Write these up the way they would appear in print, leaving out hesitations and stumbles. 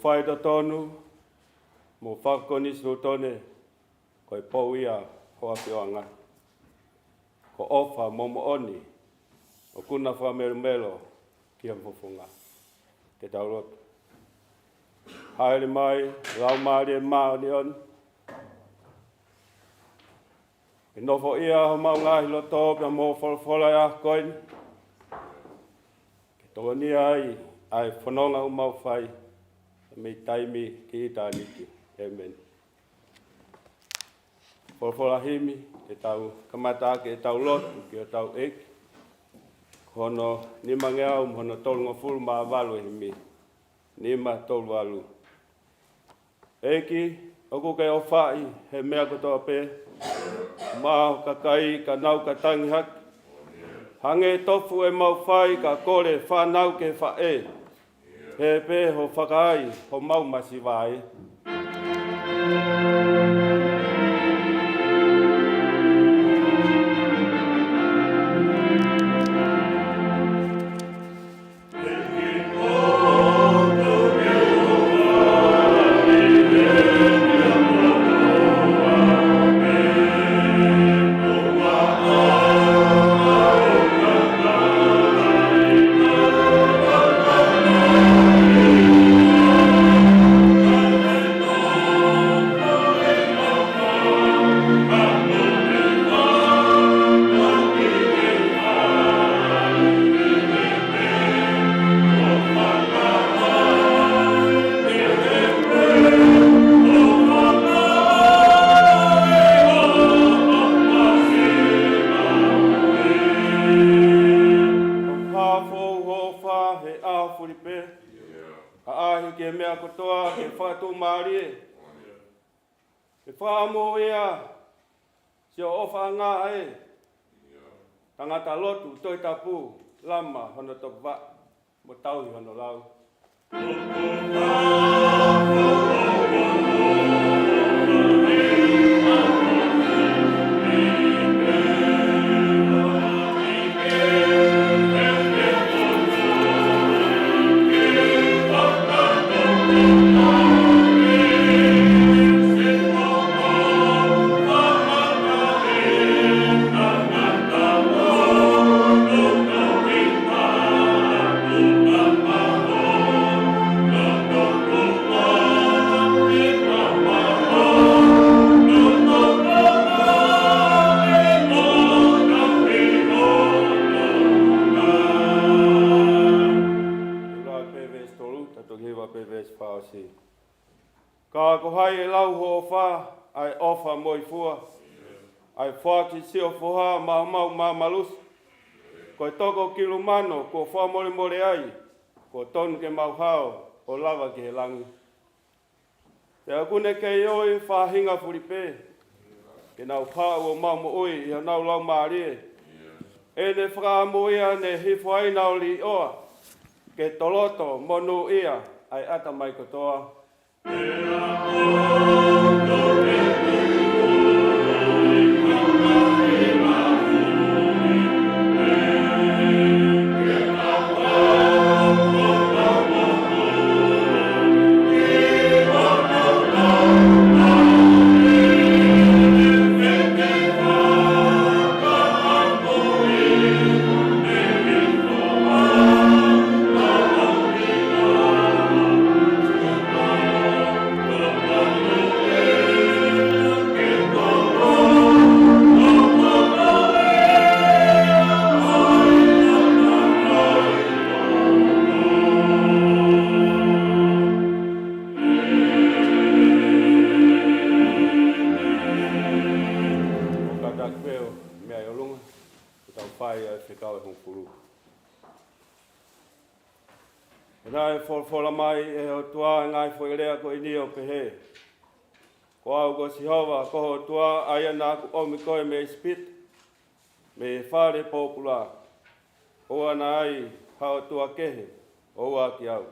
whaida tonu, mo whakoni sutone, koe pouia hoa pioanga. Ko ofa momo oni, o kuna whamerumelo kia mfufunga. Te tauroto. Haere mai, rau maari e maari on. E nofo ia ho maungahi lo tōpia mō wholwhola e ahkoini. Ke tōni ai whanonga umau whai. Me taimi ki itāniki. Amen. Wholwhola himi, e tau kamatake e tau lotu ki o tau eki. Hono nima ngeau hono tolunga fulu maa walu himi. Nima tolu walu. Eki, oku kei o whai, he mea kotoa pē. Mao kakai ka nau ka tangi haki. Hange tofu e mau whai ka kore whanau ke whae. He pē ho whakai ho mau masi vai. Tangata lotu toi tapu lama hono topa mo tau hono lau. Ka ko hai e lau ho wha, ai ofa moi fua. Ai whaki sio fuha mau malus. Ko toko kilumano, ko wha more ai. Ko tonu ke mau hao, o lava ki he langi. Te akune kei oi whahinga furipe. Ke nau pāu o mau mo oi, ia nau lau maarie. E ne whakamu ia ne hifo ai nau li oa. Ke toloto monu ia, ai ata mai kotoa. Nai fola mai e o tua ngai foi lea ko ini o pehe. Ko au ko sihova ko ho tua aia na ku o mi koe me spit me fare popular. O ana ai hao tua kehe o a ki au.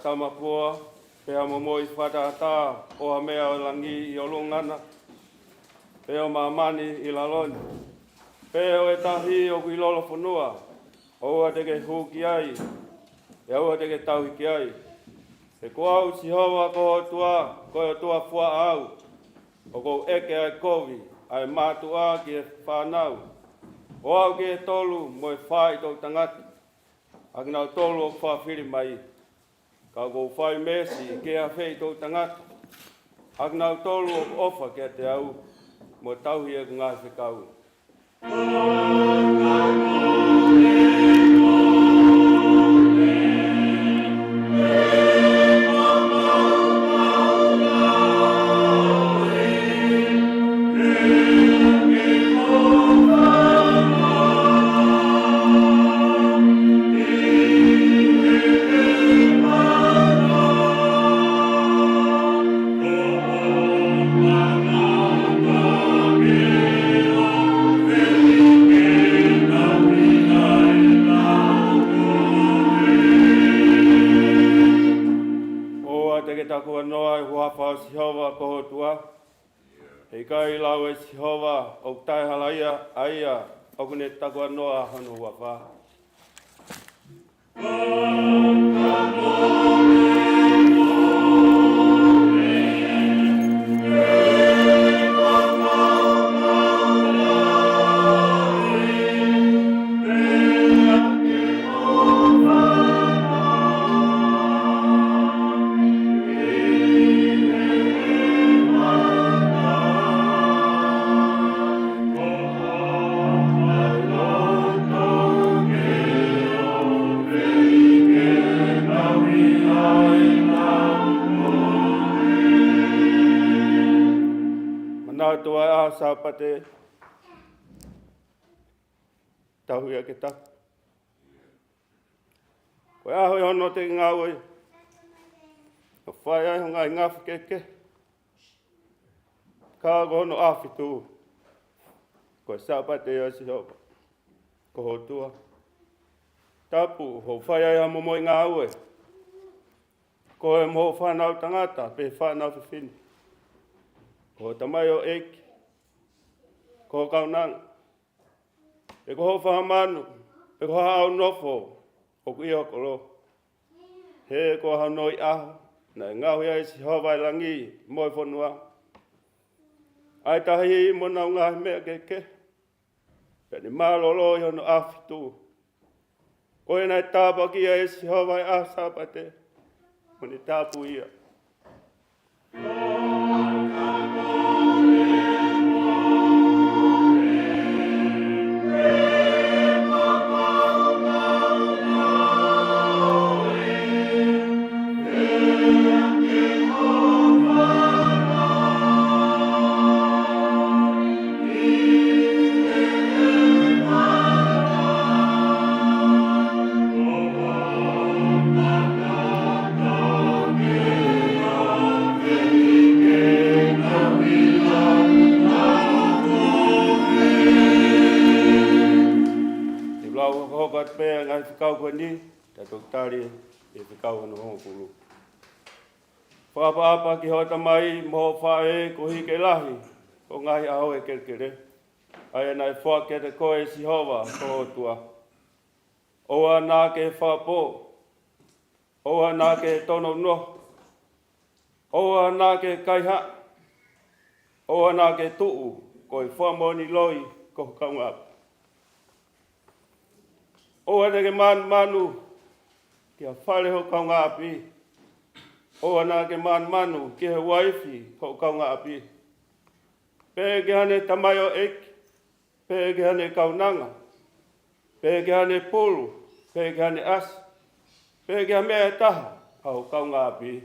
Tamapua, pea momoi whatata, o a mea o langi I o lungana, pea o mamani I laloni, pea o e tahi o kui lolo whanua, o a teke huki ai, e o a teke tauhiki ai. E ko au si hoa ko o tua fua au, o ko eke ai kovi, ai mātua ki e whanau, o au ki e tolu mo e whai tau tangata, aki nau tolu o whawhiri mai. Ka ko whai mesi ke a whei tau tangata. Ak nau tolu o ofa ke te au, mo tauhi e ngā whikau. Takua noa I huapa Sihova ko tua. Hei kai lau e Sihova o tai halaia aia o kune takua noa hanu huapa. Tua a sapate tahuia ke ta. Ko a hoi hono te ngāui. O whai ai honga I ngafu keke. Ka hono awhitu. Ko sapate a Sihova. Ko ho tua. Tapu ho whai ai hamo moi ngāui. Ko e mo whanau tangata pe whanau whiwhini. Ko tamai o eki, ko kaunang, e ko ho whahamanu, e ko hao nofo, o ku iho kolo. He ko hao noi aho, na ngahui ai Sihova I langi, moi whanua. Ai tahi mona ngā mea keke. Pene malolo i hono awhitu. Koe nai tāpa ki a esi hawai a sāpate. Mone tāpu ia. Pea ngai whakau koe ni, te tōktari e whakau hono hongkuru. Whakapa ki hota mai, moho whae ko hike lahi, ko ngai aho e kerkere. Ai nai whake te koe si hova, ko hotua. Oa nā ke whapō, oa nā ke tono no, oa nā ke kaiha, oa nā ke tuu, ko i whamoni loi, ko kaungapa. Oa neke manu, kia whare ho kaunga api. Oa nā ke manu, ki he waifi ho kaunga api. Pē ke hane tamayo eki, pē ke hane kaunanga, pē ke hane pulu, pē ke hane as, pē ke hane mea taha ho kaunga api.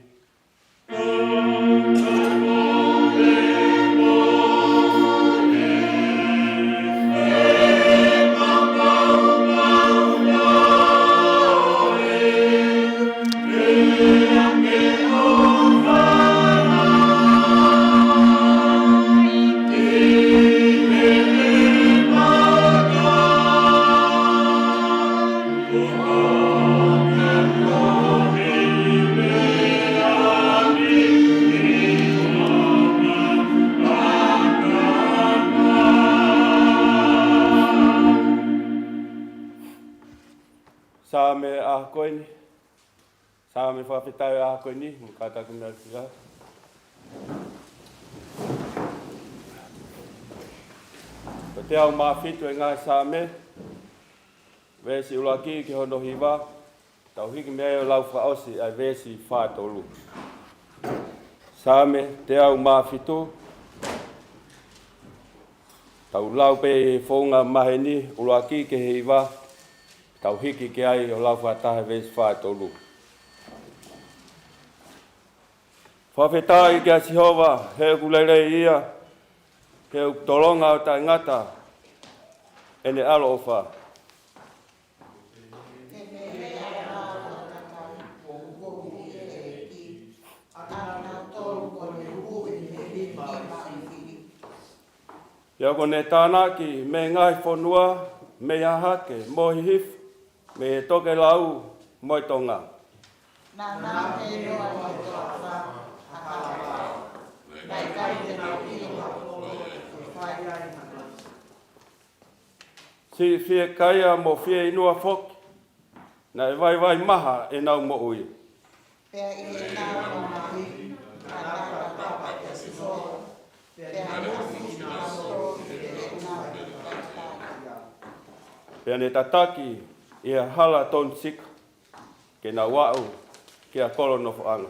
Sa me a koe ni, sa me whawhitai a koe ni, mukata ku mea tira. Ko te au mawhitu e ngai sa me, vesi ulaki ki hono hiwa, tau hiki mea o lau whaosi ai vesi whātolu. Sa me te au mawhitu, tau lau pe whaunga maheni ulaki ki hiwa, tau hiki ki ai o lau whatahe vesi whātolu. Whawhetai ki a Sihova, he kuleirei ia, he tolonga o tai ngata, ene alo o wha. Ia kone tānaki, me ngai whanua, me ahake, mohi hif, me toke lau, moi tonga. Si fie kaia mo fie inua fok, na e vai maha e nau mo ui. Pea ne tataki i a hala ton sika, ke na wau ki a kolono whaanga.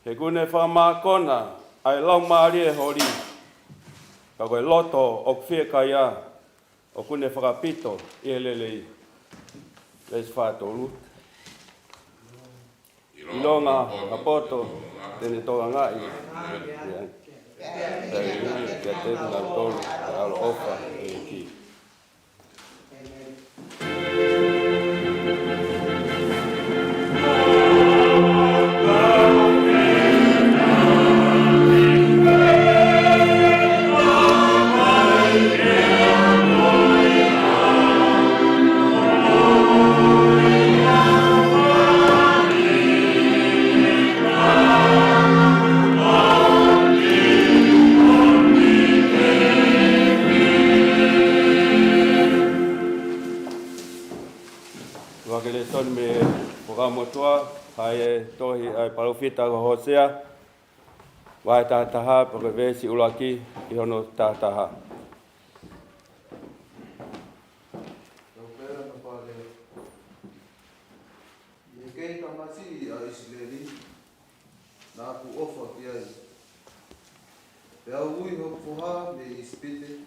He kune whamakona ai lau maari e hori, ka koe loto o kwhia kaia o kune whakapito i e lelei. Les whātolu. Ilonga, apoto, tene toga ngai. Kia tēku nā tolu, alo ofa e ki. wakele son me programo toa hai tohi ai palofita ko hosea wa taha provesi ulaki I hono taha. Kei tamasi a Israeli na ku ofa kia. Pea ui hopoha me ispite.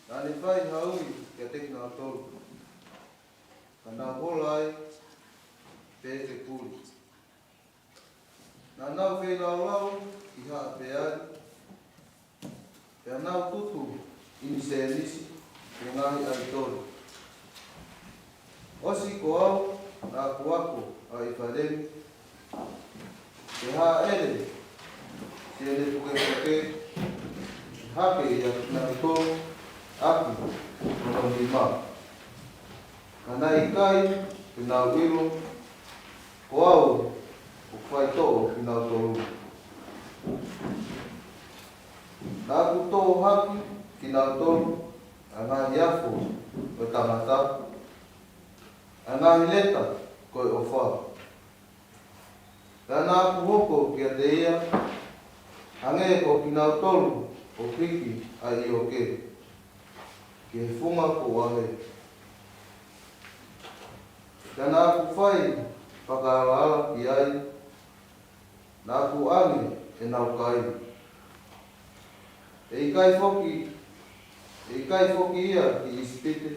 Na ne whai haui kia tekna tolu. Kana holai pe te puli. Na nau whei lau I haa peari. Pea nau tutu ini se nisi ke ngahi ai tolu. Osi ko au na kuako a ifalemi. Ke haa ele, se ele puke hake ia na ito aki no lima. Kana ikai kina wilo ko au o whai to'o kina tolu. Na kuto haki kina tolu a ngā iafo o tangata. Ana hileta koe o wha. Kana aku hoko kia te ia, hange ko kinau tolu o piki a I o ke. Ke funga ko wahe. Kana aku whai whakaala ki ai, na aku ange e nau kai. E ikai foki ia ki ispite.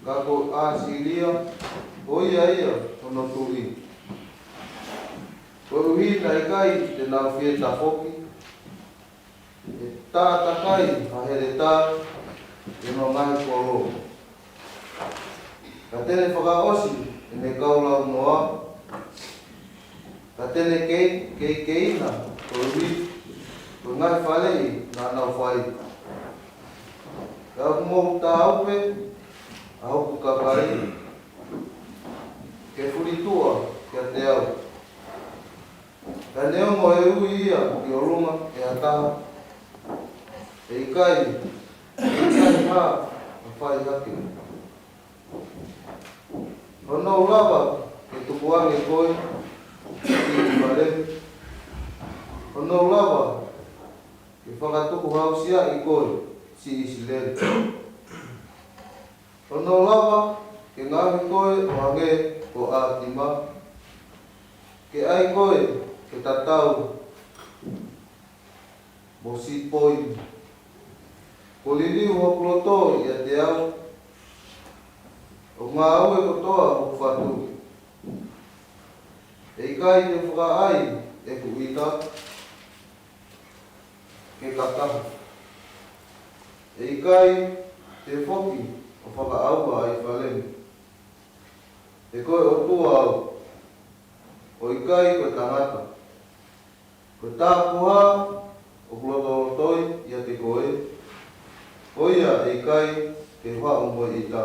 Kako asilia, o ia tono tui. Ko uhi na ikai te nau whieta foki. E tātakai a here tā, e no ngai koro. Ka tene whakaosi, e ne kaulau noa. Ka tene keina, ko uhi, ko ngai whalei na nau whai. Ka umohu tā aupe, a hoku ka pai, ke furitua kia te au. Ka neongo e ui ia ki o runga e ataha. E ikai haa a whai hake. Hono lava ke tukuange koe, ki I maremi. Hono lava ke whakatuku hausia I koe, si Israeli. Hono lava ke ngahi koe o hange o a tima. Ke ai koe ke tatau mo si poi. Ko liliu hokloto I a te au. O ngā au e kotoa o whatu. E ikai te whaka ai e ku ita. Ke kakaha. E ikai te whoki o whakaaua ai whalemi. E koe o tua au. O ikai koe tangata. Ko tāpuha o kulotolotoi ia te koe. Ko ia e ikai te wha o moi I tā.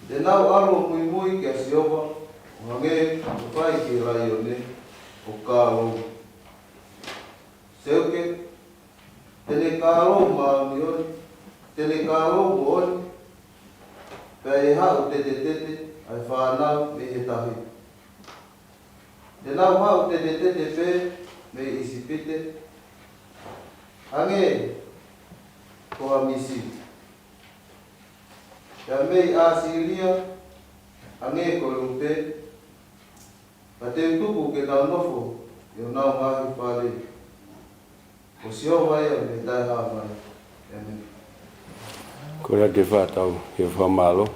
Te nau aro mui kia siopa o hange o whai ki rai o ne o kālo. Seuke, tene kālo maami oi. Tene kālo mo oi, pea e hau tete ai whanau me he tahi. Te nau hau tete pe me isipite, hange ko a misi. Pea mei a siria, hange ko lumpe, pa te utuku ke tau nofo, I o nau mahi whare. Ko sio mai a me tai haa mai. Amen. Kura te whātau he whamalo.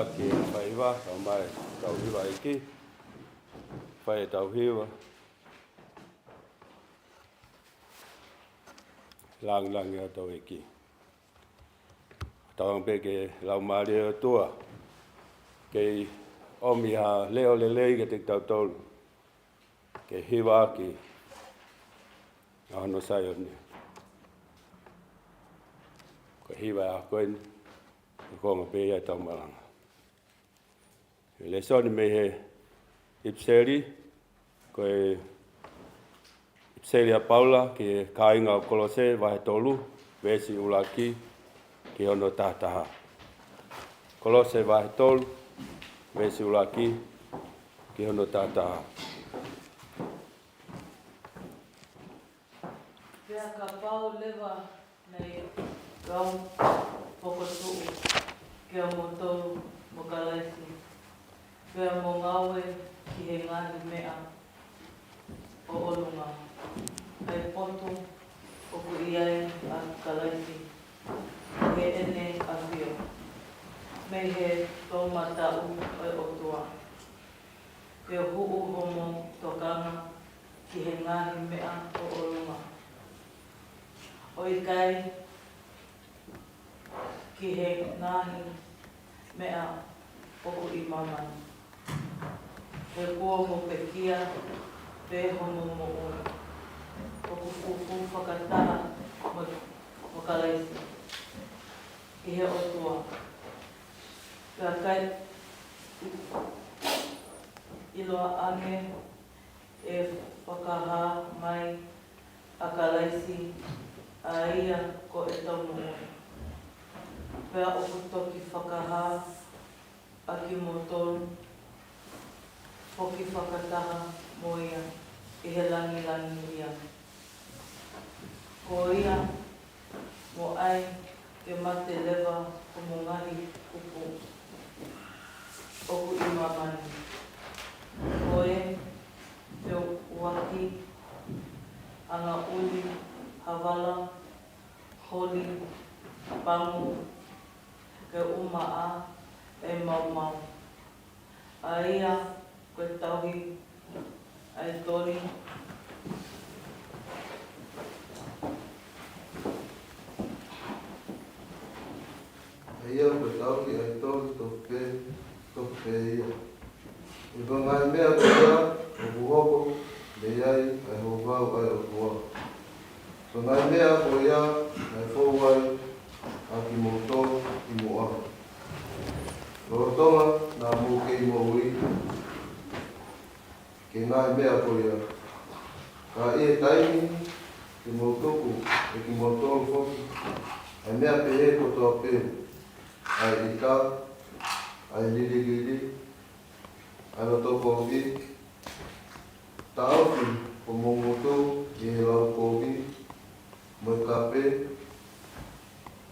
hiwa ki whaiwa, Kaumavae tau hiwa iki. Whai tau hiwa. Lang ya tau iki. Tau peke lau maari o tua. Kei omi ha leo lelei ke te tau tolu. Ke hiwa ki ahono sai o ni. Ko hiwa a koen. Ko ngā pēia tau Malanga. Le soni me he ipseri. Ko e ipseri a Paula ki kāinga o Kolose wahe tolu. Vesi ulaki ki ono tātaha. Kolose wahe tolu. Vesi ulaki ki ono tātaha. Pea ka pau lewa nei rau pokotuu kia mo tolu mo kalaisi. Pea mo ngawe ki he ngāhi mea o olunga. Kai potu o ku iai a kalaisi. He ene a whio. Me he tō matau o otua. Pea huu homo tokanga ki he ngāhi mea o olunga. O i kai ki he ngāhi mea o i mamani. He kua mo pekia, pe hono mo oi. O ku fufu whakataha mo kalaisi. I he otua. Pea kai iloa ane e whakaha mai a kalaisi a ia ko e tau mo oi. Pea o ku toki whakaha a ki mo tolu, poki whakataha mo ia, i he langi ia. Ko ia, mo ai, ke mate lewa o mo ngahi kupu, o ku i mamani. Ko e, te waki, anga uli, hawala, holi, pangu, ke umaa, e mau. A ia, koe tauhi, ai tori. A ia, koe tauhi, ai tori, toke pe ia. I ka ngai mea koe ia, o kuhoko, le iai, ai hokau, ai o kua. So ngai mea koe ia, ai fōwai, a ki mo tō, ki mo aha. Rotonga nā mō kei mo ui, ke ngai mea koe ia. Ka e taimi, ke mo toku, e ki mo tōru foki, ai mea pe e kotoa pe, ai i tā, ai lili, ai no toko oki, ta auki, ko mo moto, i he lau koki, mo e ka pe,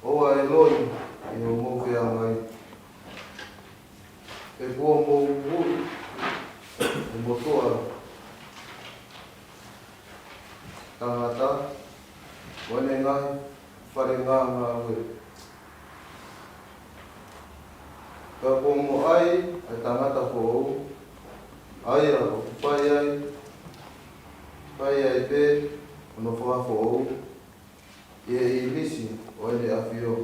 oa e loi, i o mo whea ngai. E kua mō ui, e motoa, tangata, wane ngai, whare ngā ue. Ka kua mō ai, e tangata ko ou, aia o whai ai pe, ono whahafo ou, e i misi o ene awhio.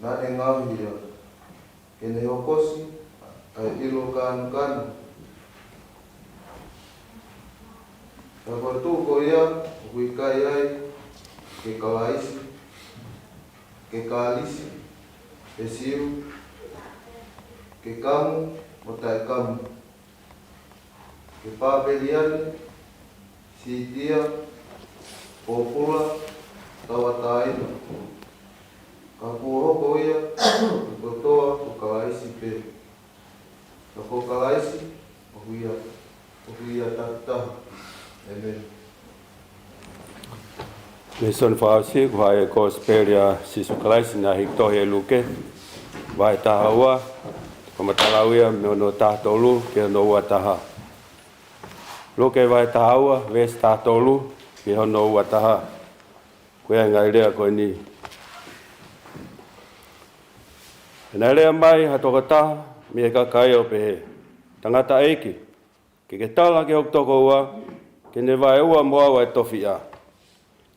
Nā e ngāhia, kene hokosi, ai ilo kanu. Ka kua tūko ia, o kui kai ai, ke kalaisi, ke kālisi, ke siu, ke kamu, o tai kamu. Ke pāpeliane, sitia, pōpula, tawataina. Ka kua hoko ia, ko toa ko kalaisi pe. Ka ko kalaisi, o huia tataha. Amen. Me son whaasi, vai ko speria sisu kalaisi na hiktohi e luke. Vai taha ua, ko matalauia me ono tātolu ke ono ua taha. Luke vai taha ua, ves tātolu ke ono ua taha. Koe ngai rea koe ni. Nā rea mai hatokataha mi e kakai o pehe. Tangata eiki, ke tala ke oktoko ua, ke ne vai ua moa wa e tofi a.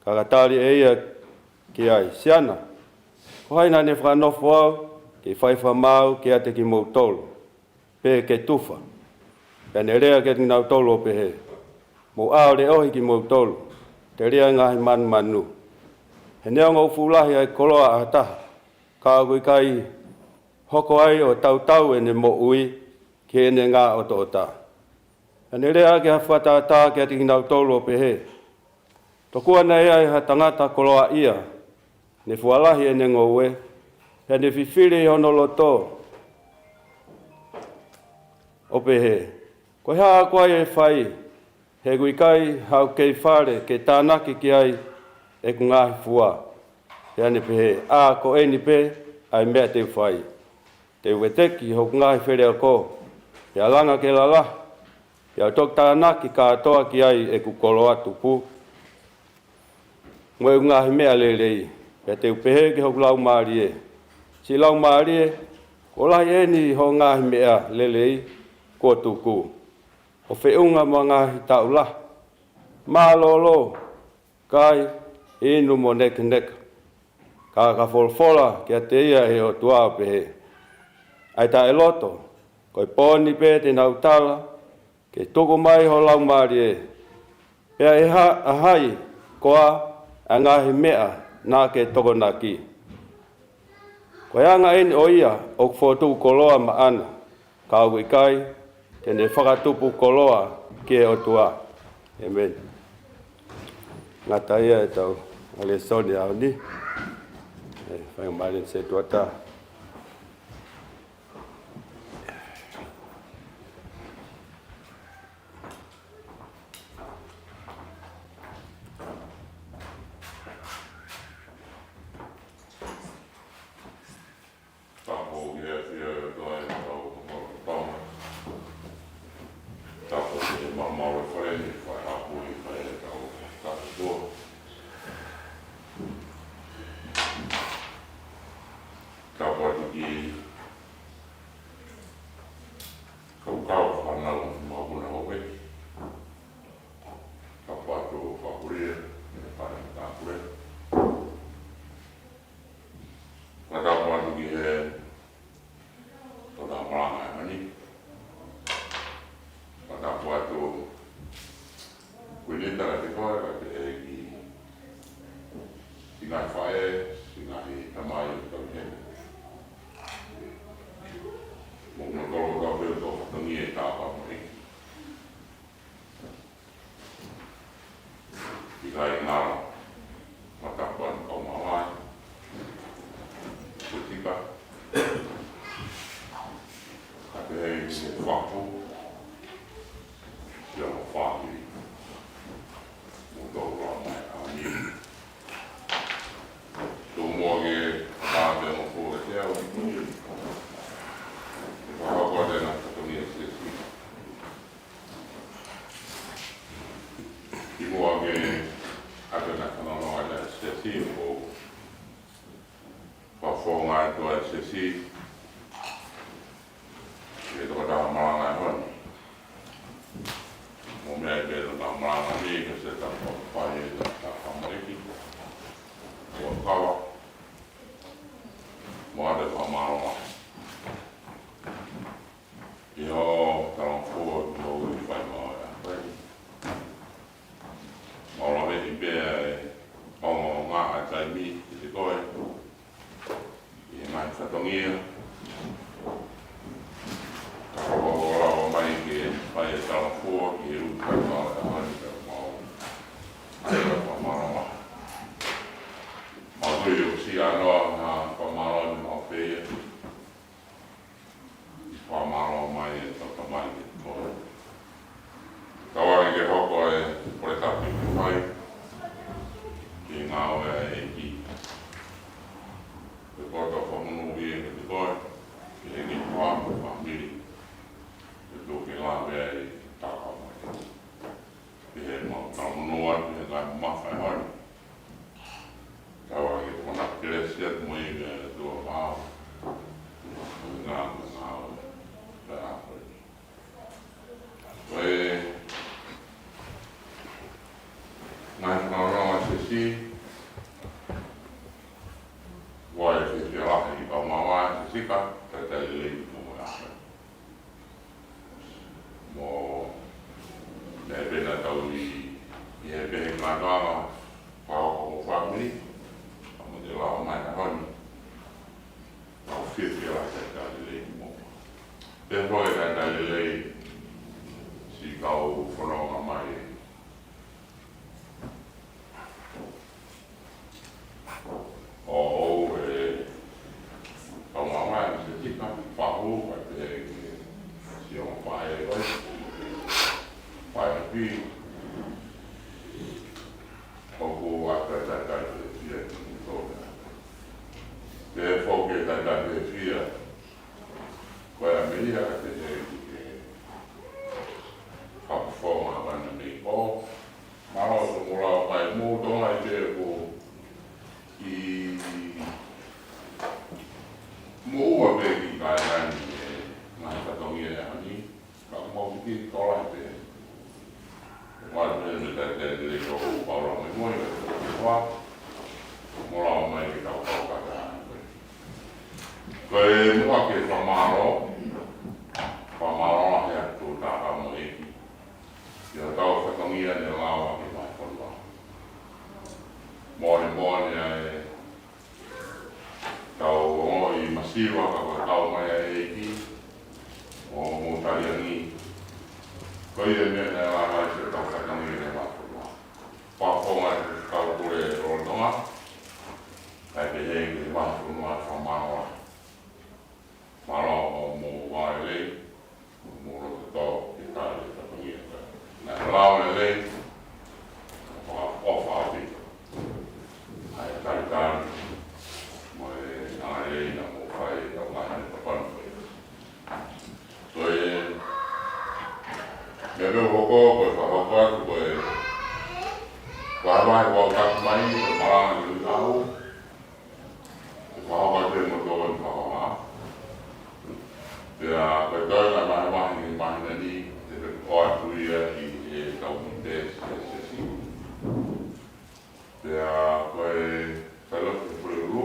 Kakatari e ia ki ai, siana. Ko haina ne whanofo au, ke whaiwha mau ke ate ki mou tolu. Pe ke tufa. Pe ne rea ke tinau tolu o pehe. Mou ao le ohi ki mou tolu. Te rea ngahi man manu. He nea ngau fulahi ai koloa a taha. Ka agui kai hoko ai o tau e ne mo ui ke ne ngā o to ta. E ne rea ke hawhata tā ke ati nau tolu o pehe. Tokua nei ai ha tangata koloa ia. Ne fualahi e ne ngoue. He ne whiwhiri honolo tō. O pehe. Ko hea koe e whai. He gui kai hau kei whare ke tānaki ki ai e ku ngāhi fua. He ane pehe. A ko e ni pe ai mea te whai. Te weteki hoku ngahi where o ko. He alanga ke lala. He au tok tānaki ka atoa ki ai e ku kolo atu pu. Ngoe ngahi mea lelei. He te upehe ke hoku lau maari e. Si lau maari e. Ko lai e ni ho ngahi mea lelei ko tuku. O whiunga mo ngahi taula. Maa lolo. Kai inu mo neka neka. Ka folfola kia te ia he o tua pehe. Ai ta e loto, koi pōni pē te nau tala, ke toko mai ho lau maari e. Pea e ahai koa a ngahi mea nā ke toko nā ki. Koe anga eni o ia o kfotu koloa ma ana, ka au i kai, te ne whakatupu koloa ki e o tua. Amen. Ngata ia e tau, ale soni au ni. Whai maaren se tuata. si wa e se la i Kaumavae se sika te le mo ya mo le pena tau i e be ngā pa o family mo de la mai na honi o fiti la te le mo te foi te le si kau whanonga mai o e Kaumavae se tika whahu pa te si o whae oi whae pi o ku aka tatai te fia ki tōna te whoke tatai te fia koe a meia te he ki whakawhonga wana mi o maro to murao mai mō tonga i te ko i mō ua pēki kai rani e ngai katongi e hani ka mō ki tola i te wātene te le ko paura mai moi e wā murao mai ki kau kaka koe mua ke whamaro he atu tāka mo eki ia tau whakangia ne lawa ki mai whanua mōne e tau o i masiwa ka koe tau mai a eki o mō Tiani koe e mea ne lawa se tau whakangia ne mai whanua whakonga te tau kore o ronga kai te hengi mai whanua whamaro maro o mō wae mō roto tō ki tāre whakangia nā lawa le o whaapi ai tāre mo e nāre na mō whai tau ngāne papanu so e me me hoko koe whahoko atu koe whahawahi wau taku mai koe Malanga ni Ouau whahoko atu e mo tō e whahawa pia koe koe ngai mahi ni mahina ni te o atu ia i e tau mite se si pia koe whailotu te pururu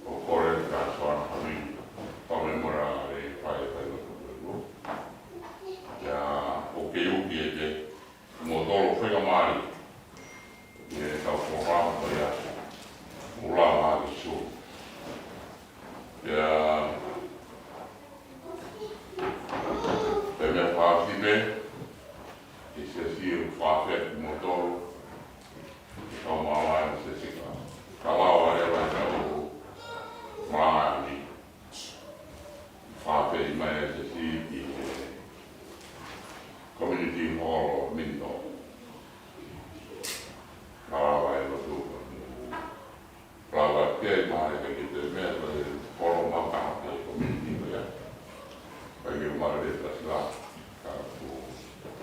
o kore ka soana hami pame mora e whai whailotu pururu pia o ke uki e te mo tolo whenga maari e tau whorama koe atu ula maari su pia me whaafime i se si u whaafet motoro Kaumavae se sika Kaumavae e wai tau Malanga ni whaafet i mai se si i community hall o Mindo Kaumavae Latu Rawa kei maare ka ki te mea koe poro makaha te community koe pagi umara de tasla ka ku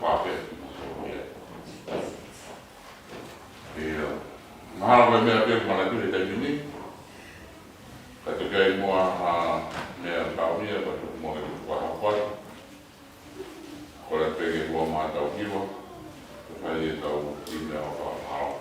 whaafet so ia ia mahalo koe mea pēku mana turi te mini ka te kei mua mea taumia ka tuku mua ki kua hawhai kore pēke kua maa tau kiwa ka whai e tau i mea o ka mahalo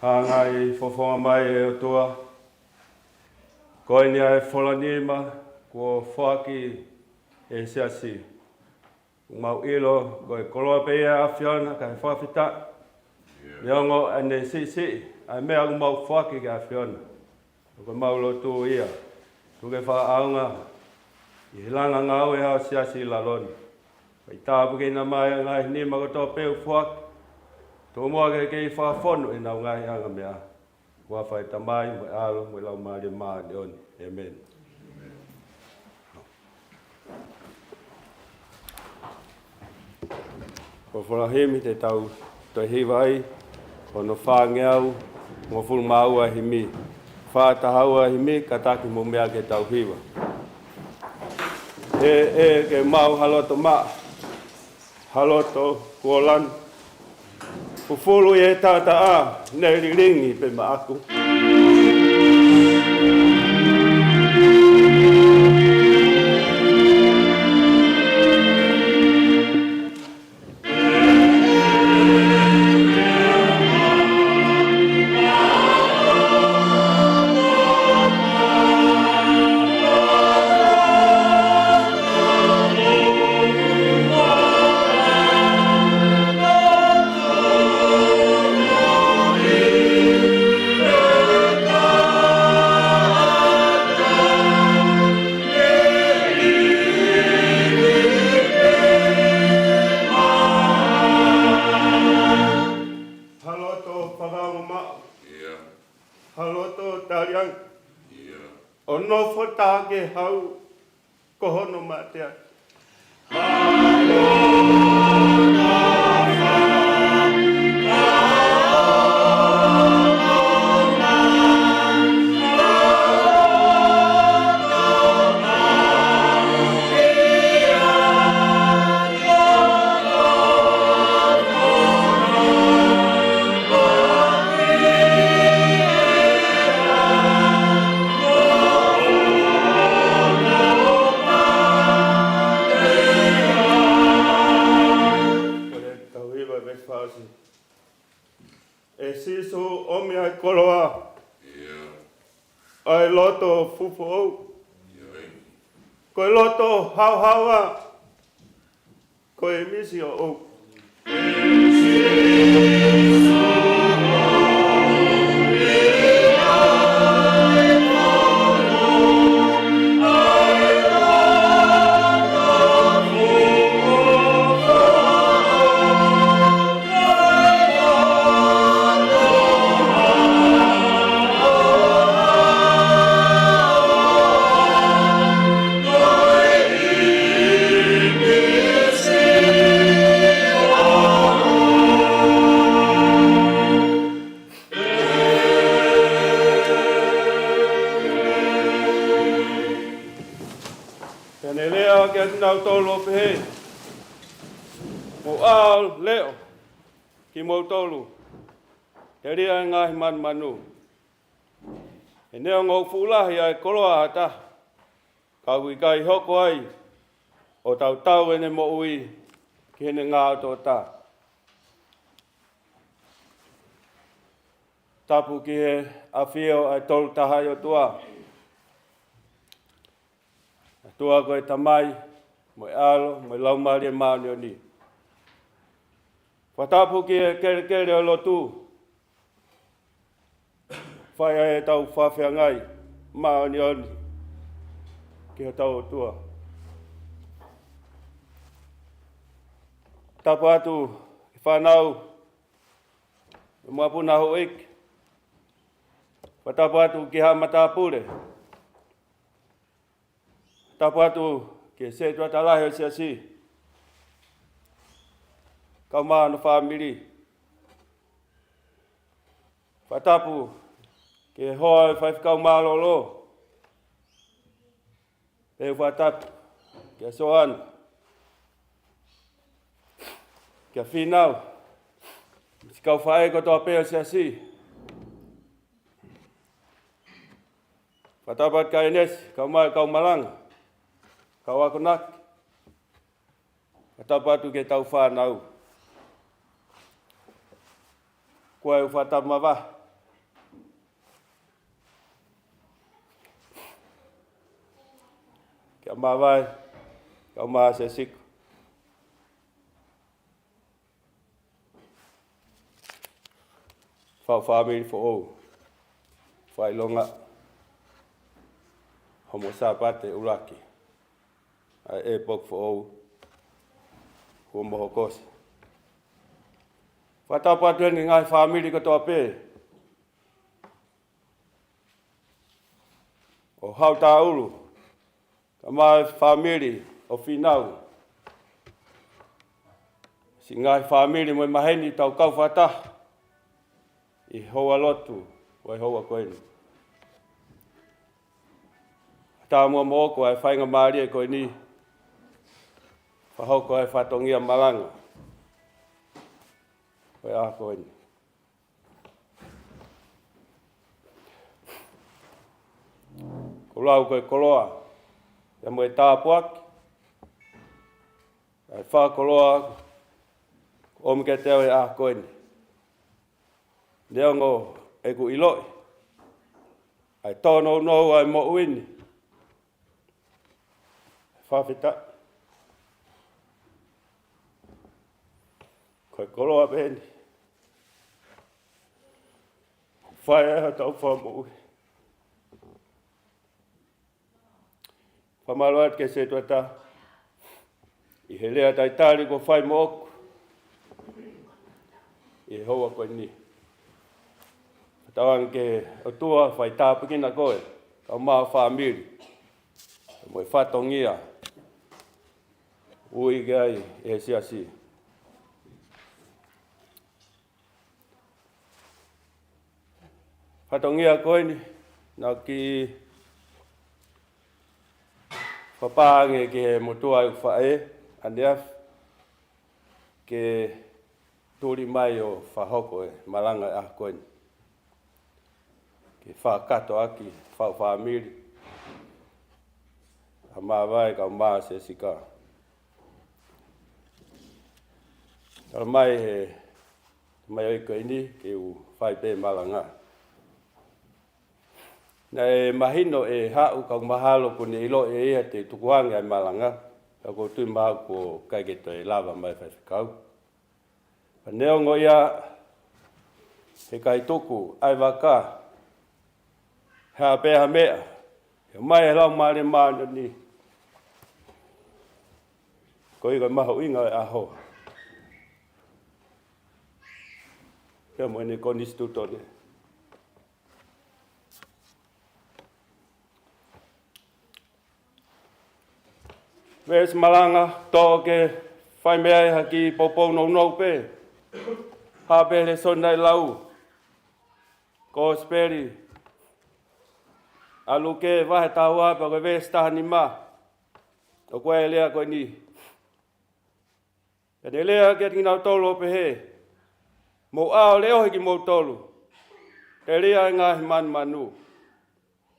Hangai fofonga mai e o toa. Koe nia e wholanima, kua whaki e seasi. mau ilo ko koloa pe a fiona ka fafita yongo ane si ai me ang mau faki ka fiona ko mau lo tu ia tu ke fa aunga i langa ngau e ha sia si la lon pai ta bu ke na mai ngai ni ma ko to pe fuak to mo ke fa fon e na ngai anga mea wa fa ta mai mo alo mo la ma de ma de on amen. Ko whakahemi te tau toi hiwai, ko no whāngeau, mo fulu mau a himi. Whātahau a himi, ka taki mo mea ke tau hiwa. Ke mau haloto maa, haloto kuolan. Ku fulu e tata a, neri ringi pe ma aku. Ke hau kohono matea. E siso o mea koloa. Ai loto fufu au. Koe loto hau-haua. Koe misi o au. Nau tolu pehe. Mo ao leo ki mo tolu. Te ria ngahi man manu. E neo ngau fulahi ai koloa hata. Kau i kai hoko ai. O tau tau ene mo ui ki hene ngā tō tā. Tapu ki he awhio ai tolu tahai o tua. Tua koe tamai. Moi alo, moi lau maria maani o ni. Whatapu ki e kere o lotu. Whai ai e tau whawhia ngai, maani o ni. Ki he tau o tua. Tapu atu, i whanau, i mua puna ho ik. Whatapu atu ki ha matapure. Tapu atu, ke se tua talahi o sia si. Kaumavae no whamiri. Whatapu, ke hoa e whaifkau mālolo. E whatapu, ke soan. Ke whinau. Sikau whae ko toa pēo sia si. Whatapu at ka Ines, kau Malanga. Kau ako nak. Whatapu atu ke tau whanau. Koe u whatapu mawa. Kia mawai, kau maa se siku. family for Ouau. Fai longa homo sapate ulaki. Ai e pok for Ouau. Homo hokos. Fata patuen ngai family ko to pe. O hauta ulu. Kama family o finau. Si ngai family mo maheni tau kau fata. I hoa Latu, wai hoa koeni. Tā mua mōko ai whainga Māria koe ni. Whahoko ai whatongia Malanga. Koe a koe ni. Ko lau koe koloa. Ia moe tāpuaki. Ai whakoloa. Omi ke teo e a koe ni. Neongo e ku iloi. Ai tono no ai mo uini. Whawhita. Koe koloa pēni. Whae eha tau whamu ui. Whamaloat ke se tuata. I he lea tai tāri ko whai mo oku. I he hoa koe ni. Tawang ke o tua whai tāpikina koe. Kau maa whamiri. Moe whatongia. Ui gai e siasi. Whatongia koe ni. Nau ki whapānge ke motua i whae. Aneaf. Ke turi mai o whahoko e Malanga a koe ni. Ke whakato aki, whamiri. Kaumavae, Kaumavae se sika. Tara mai he mai oi koe ni ke u whai pē Malanga. Nei mahino e hau Kaumahalo kune ilo e ia te tukuanga e Malanga. Kako tui mahu ko kaiketo e lava mai whaiwhikau. Neongo ia he kai tuku ai waka. Ha peha mea. He mai e lau maare maano ni. Ko i kai maho inga e aho. Pea mo ene koni stutone. Wes Malanga toke whai mea e haki popou nou nou pe. Ha pele sonai lau. Ko speri. Aluke vahe tau apa koe wes tahani ma. O koe e lea koe ni. Pene lea kia tinginau tolu ope he. Mo ao leo hiki mo tolu. Te lea e ngahi man manu.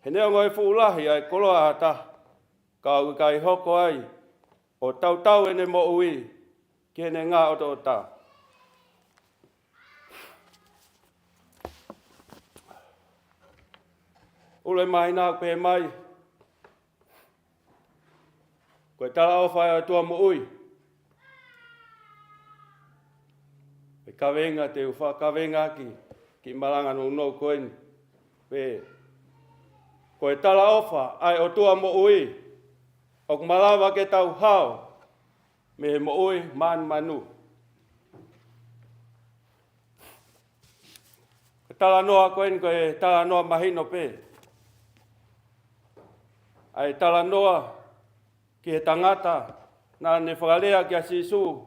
He neo ngoi fuulahi ai koloa hata. Kau kai hoko ai. O tau tau ene mo ui. Kene ngā oto o ta. Ule mai nā pe mai. Koe tala o whai a tua mo ui. E kawenga te uwha kawenga ki Malanga no no koeni. Pe. Koe tala o wha ai o tua mo ui. O kumalawa ke tau hao. Me he mo ui man manu. Koe tala noa koeni koe tala noa mahino pe. Ai tala noa ki he tangata nā ne whakalea ki a sisu.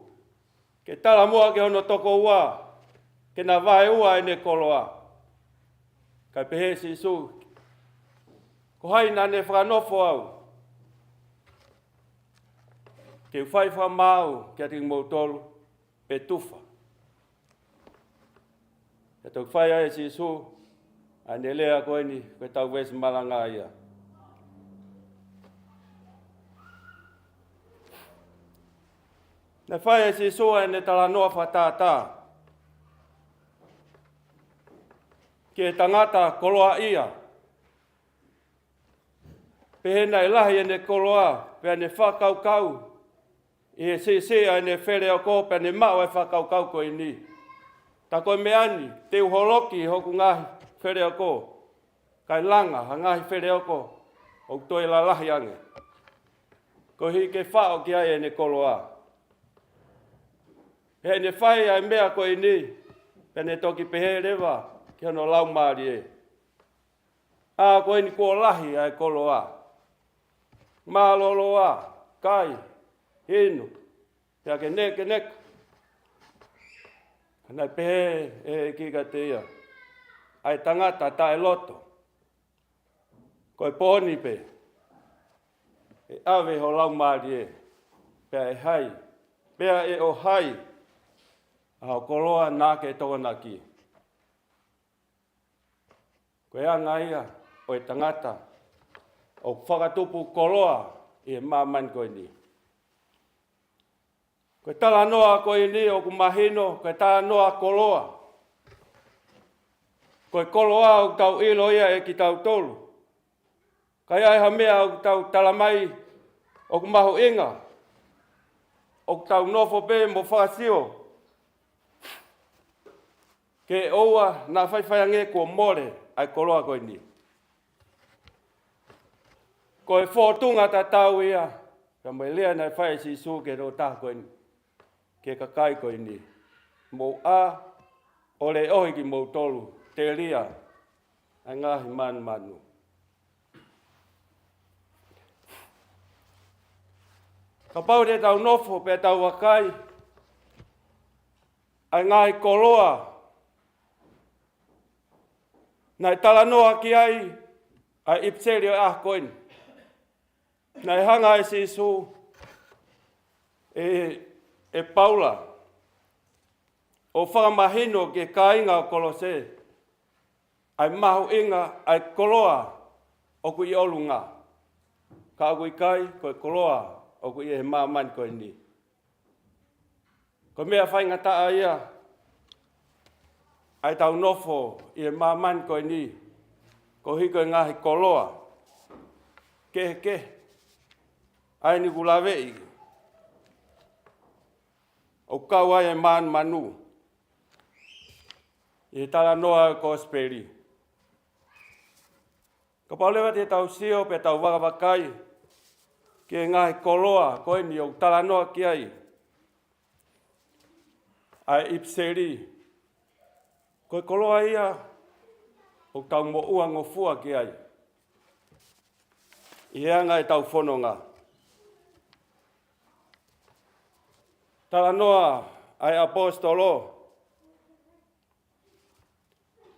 Ke tala mua ke hono toko ua. Ke nā vae ua e ne koloa. Kai pehe sisu. Ko hai nā ne whakanofo au. Ke whai whamau ki a tingi mou tolu pe tufa. Ke tau whai ai sisu. A ne lea koe ni koe tau wes Malanga ia. Ne whai e si soa e ne tala noa whatātā. Ki e tangata koloa ia. Pehena e lahi e ne koloa, pea ne whakaukau. I he se a ne where o ko, pea ne mao e whakaukau ko i ni. Ta koe meani, te uholoki hoku ngahi where ako. Kai langa, ha ngahi where ako. O toi la lahi ange. Ko hi ke whao ki ai ne koloa. He ne whai ai mea koe ni. Pene toki pehe rewa. Ki ano lau maari e. A koe ni kua lahi ai koloa. Maa loloa. Kai. Hinu. Pea ke neke. Nai pehe e kika te ia. Ai tangata tae loto. Koe pōni pe. E awe ho lau maari e. Pea e hai. Pea e o hai. Ao koloa nāke tōna ki. Koe anga ia. O e tangata. O whakatupu koloa. I e māman koe ni. Koe tala noa koe ni o ku mahino. Koe tala noa koloa. Koe koloa o tau ilo ia e ki tau tolu. Kai ai ha mea o tau talamai o ku mahu inga. O tau nofo pe mo whakasio. Ke oua nā whaiwhaiange kua more ai koloa koe ni. Koe whōtunga ta tau ia. Ka mai lea nai whai si su ke ro tā koe ni. Ke kakai koe ni. Mō a o le ohi ki mō tolu. Te ria. Ai ngahi manu. Ka pau te tau nofo pe tau wakai. Ai ngahi koloa. Nai tala noa ki ai. Ai ipseri o ah koin. Nai hanga e sisu. E Paula. O whakamahino ke kāinga o kolose. Ai mahu inga ai koloa. O kui olunga. Ka kui kai koe koloa. O kui e māman koe ni. Ko mea whainga taa ia. Ai tau nofo i e māman koe ni. Ko hiko ngahi koloa. Ke. Ai ni kulawe i. O kau ai e manu. I tala noa ko speri. Ka paulewa te tau sio pe tau wakawakai. Ke ngahi koloa koe ni o tala noa ki ai. Ai ipseri. Koe koloa ia. O tau mo ua ngofua ki ai. I anga e tau whanonga. Tala noa ai apostolo.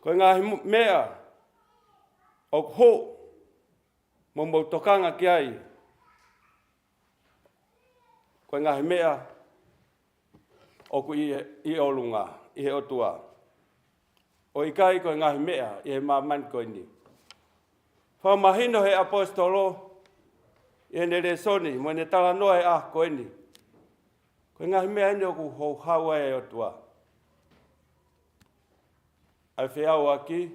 Koe ngahi mea. O ho. Mo mo tokanga ki ai. Koe ngahi mea. O ku i olunga. I he otua. O i kai koe ngahi mea. I he māman koe ni. Whamahino he apostolo. I ne re soni. Mo ne tala noa e ah koe ni. Koe ngahi mea ni o ku hou hawa e otua. Ai whiau aki.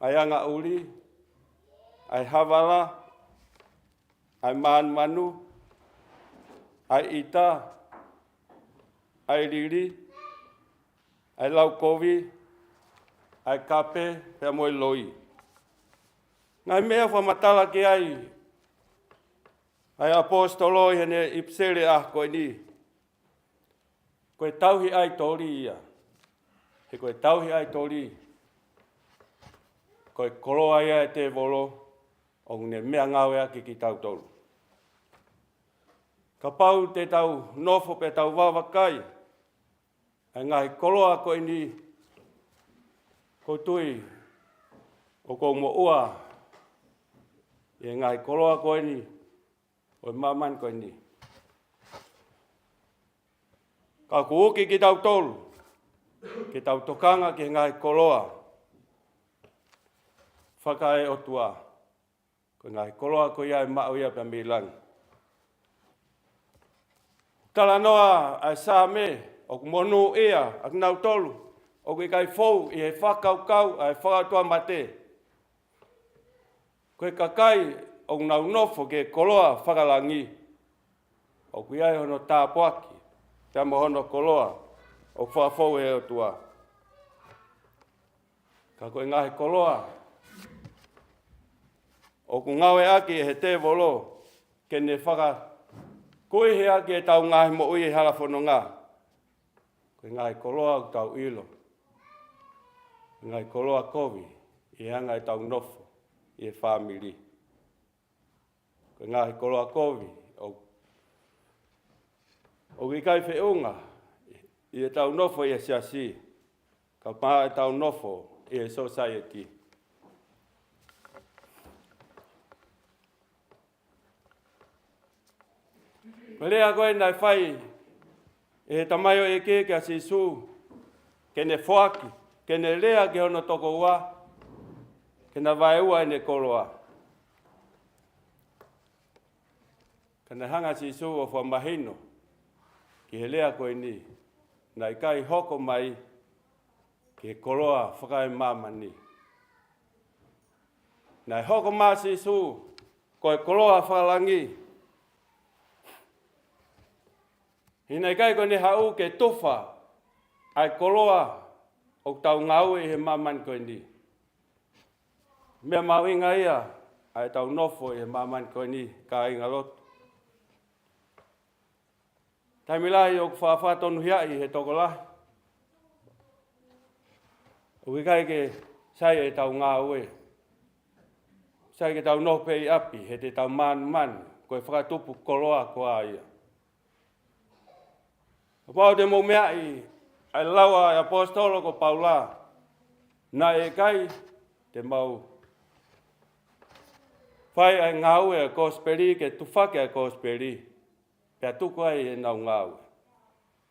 Ai anga uri. Ai havala. Ai manu. Ai ita. Ai riri. Ai laukovi. Ai kape. Pea moi loi. Ngai mea whamatala ki ai. Ai apostolo i hene ipsere ah koe ni. Koe tauhi ai tori ia. He koe tauhi ai tori. Koe koloa ia e te volo. O ne mea ngawe aki ki tau tolu. Ka pau te tau nofo pe tau wawakai. Ai ngahi koloa koe ni. Ko tui. O ko mo ua. E ngahi koloa koe ni. O māman koe ni. Ka kuuki ki tau tolu. Ki tau tokanga ki ngahi koloa. Whakae o tua. Ko ngahi koloa ko ia e mao ia pia milang. Tala noa ai sā me. O monu ia. Ak nau tolu. O ki kai fou i he whakaukau ai whakatua mate. Koe kakai. O nau nofo ke koloa whakalangi. O kui ai hono tāpuaki. Te amo hono koloa. o whaafou e o tua. Ka koe ngahi koloa. O ku ngawe aki e he te volo, ke ne whaka koe he aki e tau ngahi mo ui e hala whanonga. Koe ngahi koloa o tau ilo. Ngahi koloa kovi, i hanga e tau nofo, i e whamiri. Koe ngahi koloa kovi, o ki kai whiunga, i e tau nofo i e siasi, ka paa e tau nofo i e society. Ko lea koe nai whai, e he tamaio e ke a sisu, ke ne whoaki, ke ne lea ke hono toko ua, ke na vai ua e ne koloa. Ka ne hanga sisu o whamahino, ki he lea koe ni, nai kai hoko mai, ki he koloa whakai mamani. Nai hoko maa sisu, koe koloa whakalangi, Hina kai ko ne hau ke tofa ai koloa o tau ngau e he maman ko ni. Mea mawinga ia ai tau nofo e he maman ko ni ka inga lotu. Taimilai o whawha tonu hiai he tokolahi. O kai ke sai e tau ngau e. Sai ke tau nope i api he te tau man ko e whakatupu koloa ko a ia. Pau te mo mea i ai laua e apostolo ko Paula. Na e kai te mau. Whai ai ngau e kosperi ke tufake e kosperi. Pea tuku ai e nau ngau.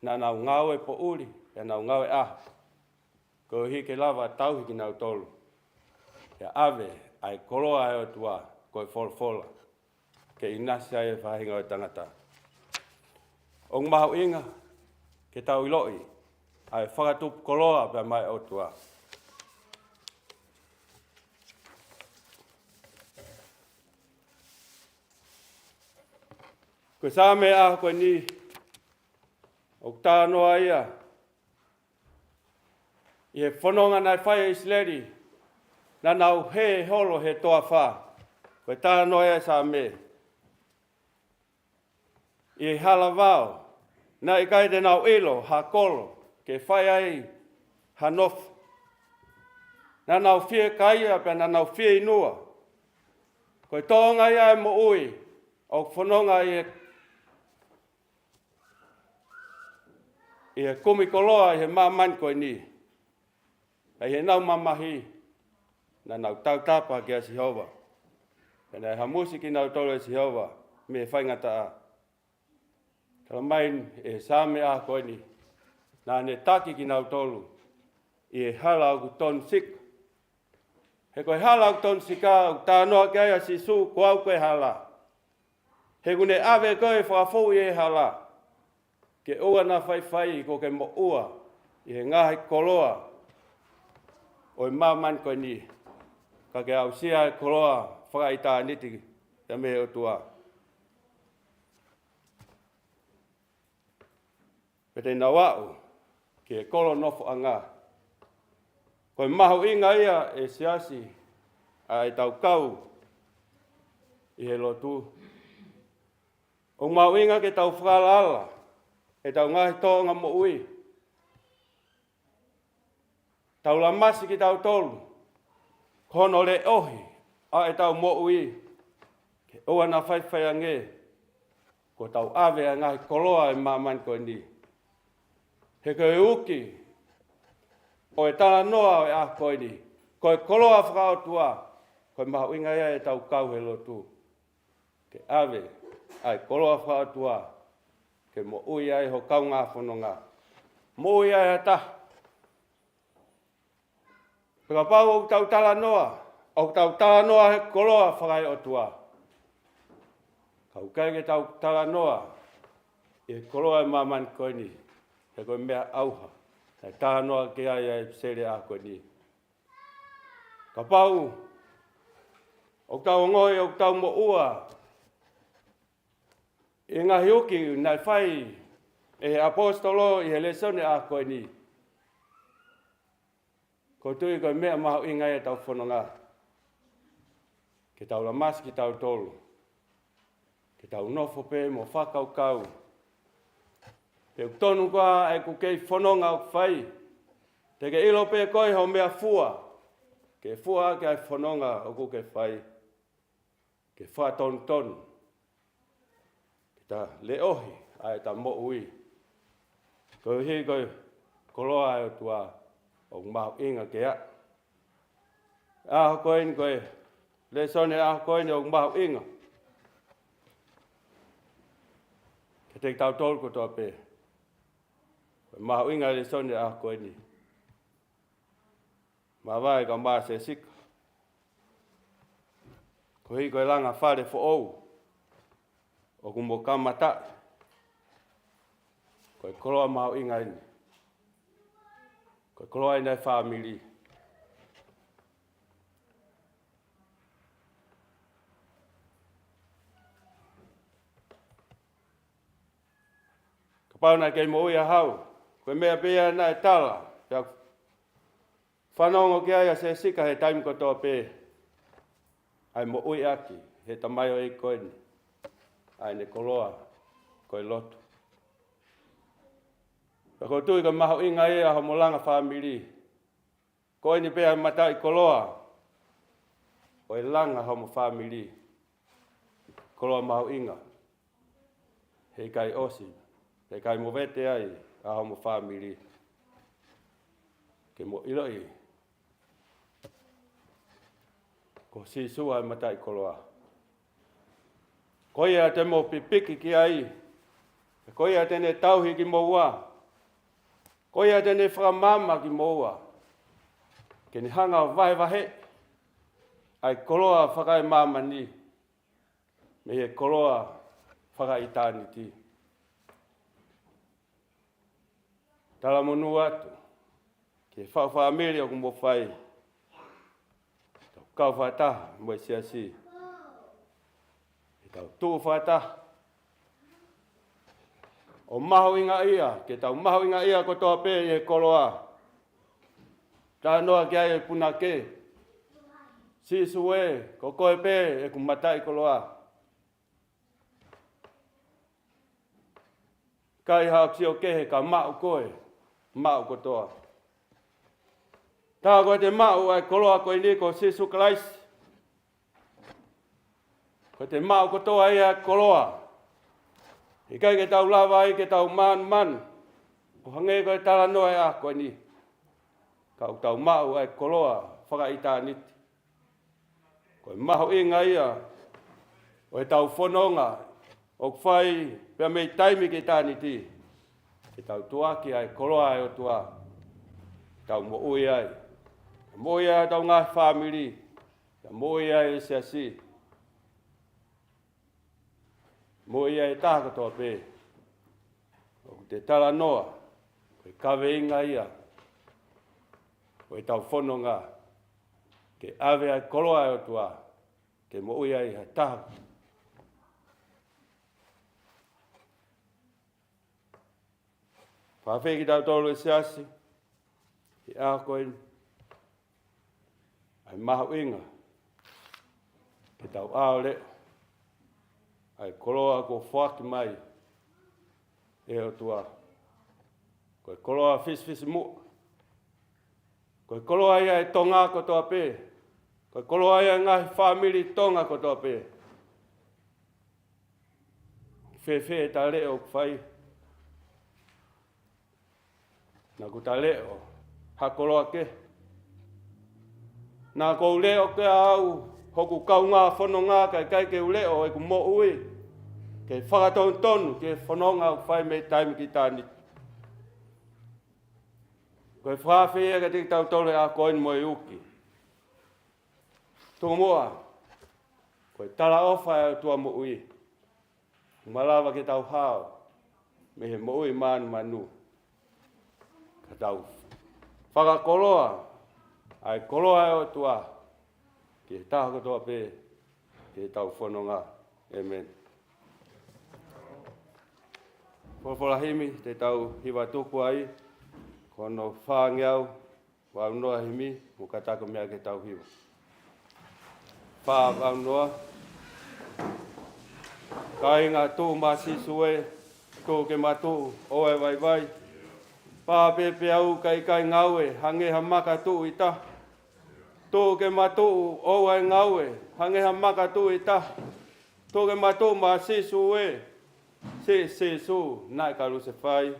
Na nau ngau e po uri. Pea nau ngau e aha. Ko hike lava tau hiki nau tolu. Pea ave ai koloa e o tua ko e folfola. Ke inasi ai e whahinga o tangata. Ong mahu inga. Ke tau iloi, ai whakatupu koloa pia mai o tua. Koe sā me a koe ni, o tā noa ia, i he whanonga nai whai Isleri, na nau he holo he toa whā, koe tā noa ia sā me. I he hala vau, na i kai te nau ilo, ha kolo, ke whai ai, ha nof. Na nau whie kaia, pia na nau whie inua. Koe tōnga ia e mo ui, o whanonga i e kumi koloa i he maman koe ni. Ai he nau mamahi, na nau tau tapa ki a Sihova. Pena ha musiki nau tolo e Sihova, me whaingata a. Kala mai e sāme a koe ni, nā ne taki ki nau tolu, i e hala au ton sik. He koe hala au ton sika, au tā noa ki aia si su, ko au koe hala. He kune ave koe whakafou i e hala, ke ua na whai ko ke mo ua, i he ngahi koloa, o i maman koe ni, ka ke au sia e koloa, whakaita niti, te me o tua. Pete na wau, ki e kolo nofo anga. Koe mahu inga ia e siasi, a e tau kau, i he lotu. O mahu inga ke tau whakalala, e tau ngahi tōnga mo ui. Tau la masi ki tau tolu, kono le ohi, a e tau mo ui. Ke oa na whaiwhai ange, ko tau ave a ngahi koloa e maman koe ni. He koe uki, o e tala noa o e a koe ni, koe koloa whakaotua, koe mahu inga ia e tau kau he lotu. Ke ave, ai koloa whakaotua, ke mo ui ai ho kau ngā whanonga. Mo ui ai hata. Peka pau o tau tala noa he koloa whakaotua. Kau kai ke tau tala noa, e koloa e maman koe ni. He koe mea auha, e tā noa ke aia e sere a koe ni. Ka pau, o tau ngoi, o tau mo ua, e ngahi uki, nai whai, E apostolo i hele sone a koe ni. Ko tui koe mea maho inga e tau whanonga. Ke tau la mas ki tau tolu. Ke tau nofo pe mo whakau kau. Pe tonu koa e ku kei whanonga o whai. Te ke ilo pe koe ho mea fua. Ke fua ke ai whanonga o ku ke whai. Ke wha tonu tonu. Ke ta le ohi ai ta mo ui. Ko hi koe koloa e o tua o maho inga ke a. Aho koe ni koe. Le sone aho koe ni o maho inga. Ke te tau tolu ko toa pe. Maho inga le sone aho koe ni. Ma vai ka maa se sika. Ko hi koe langa whare fo ou. O kumbo kamata. Koe koloa maho inga ini. Koe koloa ina e whamiri. Ka pauna kei mo uia hau. Koe mea pia na e tala. Pea whanongo ki aia se sika he taimi kotoa pe. Ai mo ui aki. He tamaio e koe ni. Ai ne koloa. Koe lotu. Ko tui ka maho inga e aho Malanga whamiri. Koe ni pea matai koloa. O e langa ho mo whamiri. Koloa maho inga. Hei kai osi. Hei kai mo vete ai aho mo whamiri. Ke mo iloi. Ko si sua matai koloa. Koe a te mo pipiki ki ai. Koe a tene tauhi ki mo ua. Koe a tene whamama ki mo ua. Ke ni hanga o vahe vahe. Ai koloa whakai mama ni. Me he koloa whakai Tiani ti. Tala monu atu. Ke whamiri o kumbo whai. Tau kau whataha mo e siasi. E tau tuu whataha. O maho inga ia. Ke tau maho inga ia ko toa pe e koloa. Tā noa ki ai e puna ke. Sisu e, ko koe pe e kumatai koloa. Kai hao kio kehe ka mau koe. Mau kotoa. Tā koe te mau ai koloa koe ni ko sisu kalaisi. Ko te mau kotoa ia koloa. I kai ke tau lava ai ke tau man. Ko hange koe tala noa e a koe ni. Kau tau mau ai koloa whakai Tiani. Koe maho inga ia. O e tau whanonga. O whai pia mei taimi ke Tiani ti. Ke tau tuaki ai koloa e o tua. Tau mo ui ai. Mo ui ai tau ngā whamiri. Mo ui ai e siasi. Mo ui ai taha katoa pe. O te tala noa. Koe kawe inga ia. O e tau whanonga. Ke ave ai koloa e o tua. Ke mo ui ai ha taha. Whawheki tau tolu e siasi. Ke a koe. Ai maho inga. Ke tau ao leo. Ai koloa ko whaki mai. E o tua. Koe koloa fisi mua. Koe koloa ia e tonga ko toa pe. Koe koloa ia ngahi whamiri tonga ko toa pe. Whewhe ta leo whai. Nā ku ta leo. Ha koloa ke. Nā kou leo ke au. Hoku kau ngā whanonga kai ke u leo e ku mo ui. Ke whakatonu tonu ke whanonga whai me taimi ki Tiani. Koe whawhia ka tiki tau tole a koe ni mo e uki. Tungu mua. Koe tala ofa e tua mo ui. Malawa ke tau hao. Me he mo ui manu. Ka tau whakakoloa. Ai koloa e o tua. Ke taha kotoa pe. Ke tau whanonga. Amen. Whawhalahimi te tau hiwa tuku ai, kono whaangeau, waunoa himi, mo katako mea ke tau hiwa. Wha waunoa, kai ngā tō mā sisue, tō ke mā tō oe vai vai, pā pepe au kai ngaue, hangeha maka tō i ta. Tō ke mā tō oe ngaue, hangeha maka tō i ta. Tō ke mā tō mā sisue, se so, nai karu se whai.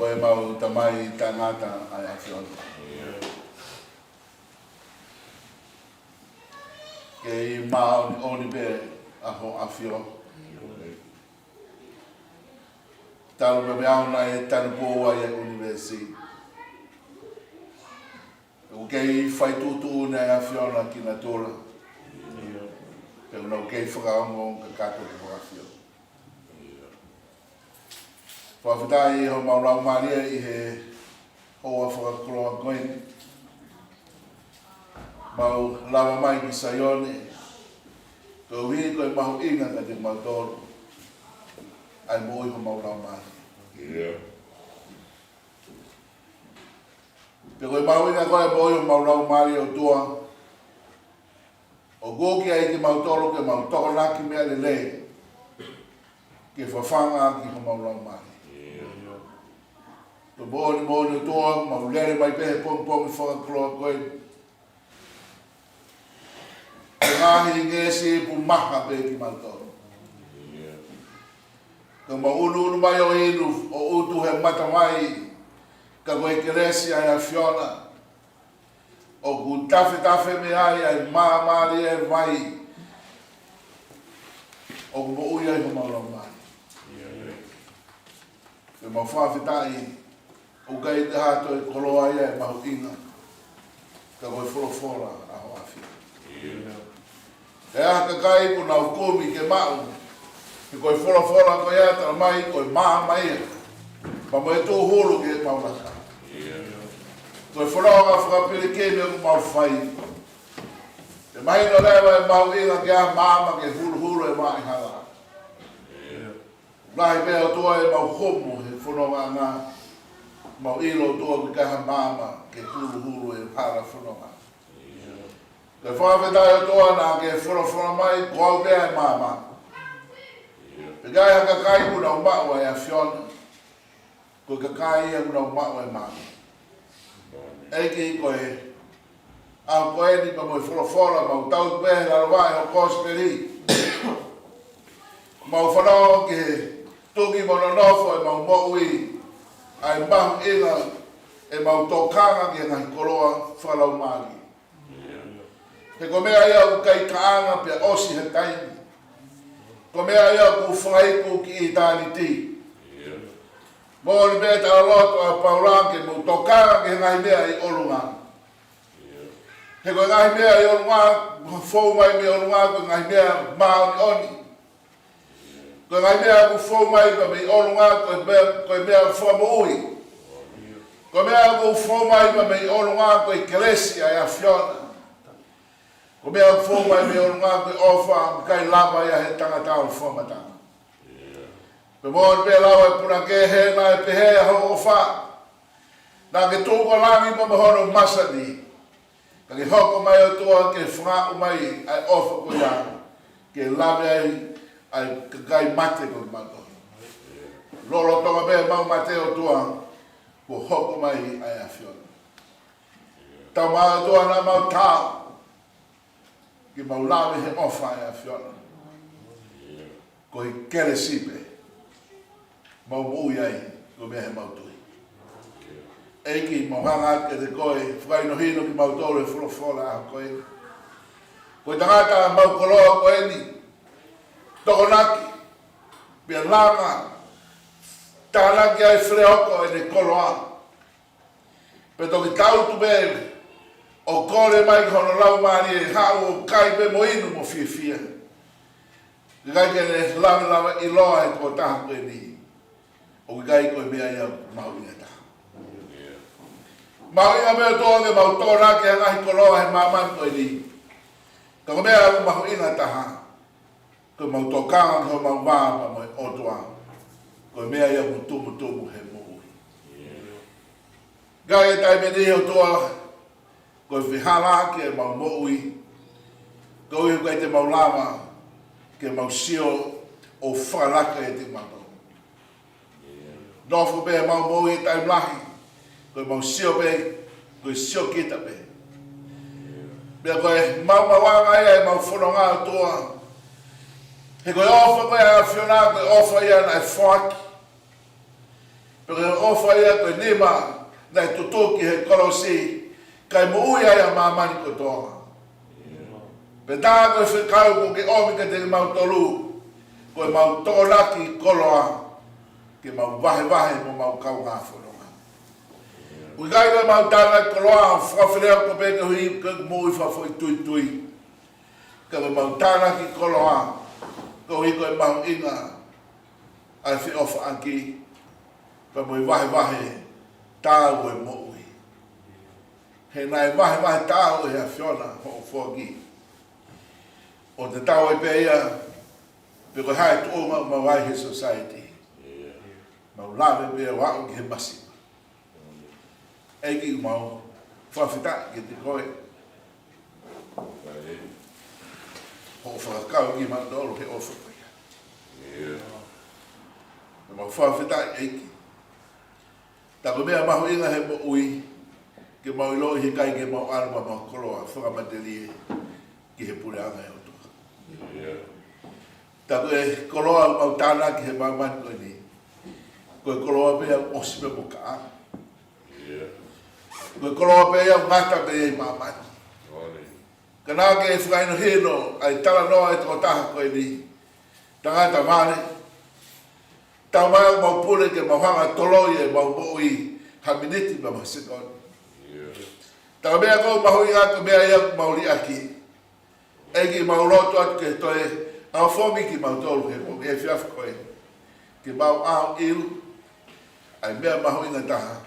Koe mau tamai tangata ai afion. Kei maa oni pe aho afion. Talo me meauna e tanu poa e universi. O kei fai tutu ne afiona ki na tola. Kei unau kei whakaongo ka kato ki afion. Whawhitai ho maurau maria I he hoa whakakoroa koeni. Mau lawa mai ki Saione. Ko hui koe mahu inga ka te mautoro. Ai mo ho maurau maria. Te koe mahu inga koe mo ho maurau maria o tua. O goki ai ki mautoro ke mautoro laki mea le lei. ke whawhanga ki ho maurau mai. To mōni toa, maulere mai pehe pong whakakroa koe. Te ngahi ngesi pu maha pe ki mautoro. Ka maunu mai o inu o utu he mata mai, ka koe keresi ai a whiona. O ku tafe me ai maamari e vai. O ku mo ui ai ho maurau mai. Ke mawhawhitai, o kai te hato e koloa ia e mahu inga. Ka koe wholofora a ho awhia. E aha kai ku nau komi ke mau. Ke koe wholofora koe ata mai, koe maa mai e. Pa mo e tō holo ke maunaka. Koe whoronga whakapiri ke me ku mau whai. Te mai no rewa e mahu inga ke a maama ke hulu e maa i hanga. Lahi pēo toa e mau homo he whoronga ngā. Mau ilo toa ki kaha maama ke hulu e hara whoronga. Ke whawhetai o toa nā ke whorofora mai, ko au pēa e maama. Pe kai haka kai kuna umaua e a whiona. Ko ka kai ia kuna umaua e maama. Eiki koe, a koe ni pa moe whorofora, mau tau pēhe la rawai ho kosperi. Mau whanau ke tuki mononofo e mau moui. Ai mahu inga e mau tōkanga ki ngahi koroa whalau maari. He ko mea ia ku kai kaanga pia osi he taimi. Ko mea ia ku whaiku ki i tāni ti. Mōni mea ta loto a pauranke mu tōkanga ki ngahi mea i olunga. He ko ngahi mea i olunga, whau mai me olunga ko ngahi mea maoni oni. Ko ngai mea ku whau mai pa me olunga koe mea whamui. Ko mea ku whau mai pa me olunga koe kelesi ai a whiona. Ko mea ku whau mai me olunga koe ofa kai lava ia he Tangitau whamatanga. Pe mōni pē lawa e puna ke he na e pehe a ho ofa. Nā ke tōko langi pa mahono masani. Ka ke hoko mai o toa ke whangau mai ai ofa ko ia. Ke lave ai ai kai mate ko mato. Lolo tonga be mau mate o tua ko hoko mai ai a whiona. Tau maa tua na mau tau ki mau lawe he ofa ai a whiona. Ko hi kere sipe mau mui ai ko mea he mau tui. Eiki mau hanga ke te koe whai no hino ki mau tore whulofora a koe. Koe tangata mau koloa koe ni tokonaki, pia langa, tānaki ai whireoko e ne koloa. Pe toki tautu me, o kore mai ki hono lau maari e hau o kai pe mo inu mo fia. Ki kai ke ne lawa i loa e ko taha koe ni. O ki kai koe mea ia mau inga taha. Mau inga mea toa ke mau tōnaki a ngahi koloa he maman koe ni. Ka ko mea aku mau inga taha. Ko mau tōkanga ko mau māma mo e otoa. Ko mea ia mutumu he mui. Gai e tai meni o toa, ko whihala ke mau mui. Ko ihu kai te mau lama, ke mau sio o whalaka e te mato. Nofo pe mau mui e tai mlahi, ko mau sio pe, ko sio kita pe. Pea koe mau mawanga ia e mau whanonga o toa. He koe ofa koe a whiona, koe ofa ia nai whaki. Pe koe ofa ia koe nima nai tutuki he kolosi, kai mo ui ai a mamani ko toa. Pe tā koe whikau ko ke omi ke te mau tolu, koe mau tōnaki koloa, ke mau vahe mo mau kau ngā whanonga. Ui kai koe mau tāna koloa, whawhireo ko pēke hui, koe mui whawhoi tui. Koe mau tānaki koloa, ko i koe mahu inga ai whi ofa anki pa moi vahe tāu e moui. He nai vahe tāu e a whiona ho o whoki. O te tau e pe ia pe koe hae tōma ma waihe society. Mau lawe pe a wau ki he masima. Eiki mau whawhita ki te koe. Ho whakakau ki mandoro he ofa koe. Ma whawhitai eiki. Tako mea mahu inga he mo ui, ke mau ilo he kai ke mau arma mau koloa, whakamateli ki he pureanga e otua. Tako e koloa mau tāna ki he mamani koe ni. Koe koloa pea osi me mo ka. Koe koloa pea ngata pea i mamani. Kana ke e whakaino hino, ai tala noa e toko taha koe ni. Tangata mare, tau mai mau pule ke mau hanga toloi e mau mo'i haminiti ma masikon. Tau mea kou mahu i atu mea iak mau li aki. Egi mau lotu atu ke toe, au fongi ki mau tolu he mo e fiaf koe. Ke mau au ilu, ai mea mahu inga taha,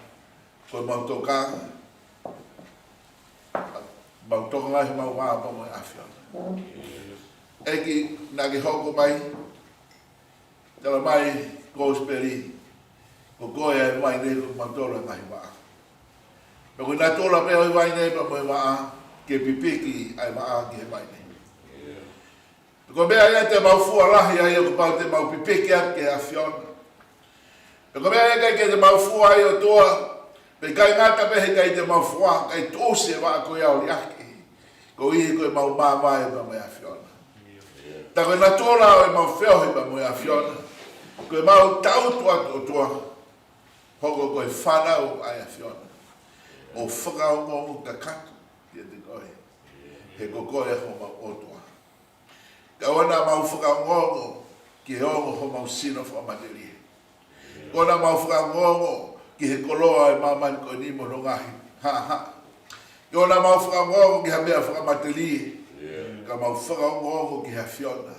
koe mau toka, mau toka ngai mau maa pa mo e afiona. Egi nage hoko mai, tala mai kōsperi, ko koe ai mai nei ko matola ngai waa. Pero koe nā tola pēo i mai nei pa moe waa, ke pipiki ai waa ki he mai nei. Ko mea ia te mau fuarahi ai o pau te mau pipiki a ke a fiona. Ko mea ia kai ke te mau fua ai o toa, pe kai ngata pehe kai te mau fua, kai tūse waa koe au li aki. Ko ihi koe mau māmai pa moe a fiona. Ta koe nā tola o e mau whiohi pa moe a fiona. Koe mau tautu atu o tua, hoko koe whanau ai a fiona. O whakaongo kakatu, kia te koe. He ko koe ho mau o tua. Ka wana mau whakaongo, ki he ongo ho mau sino whamateri. Kona mau whakaongo, ki he koloa e mamani koe ni mo rongahi. Ha ha. Kona mau whakaongo, ki ha mea whakamateri. Ka mau whakaongo, ki ha fiona.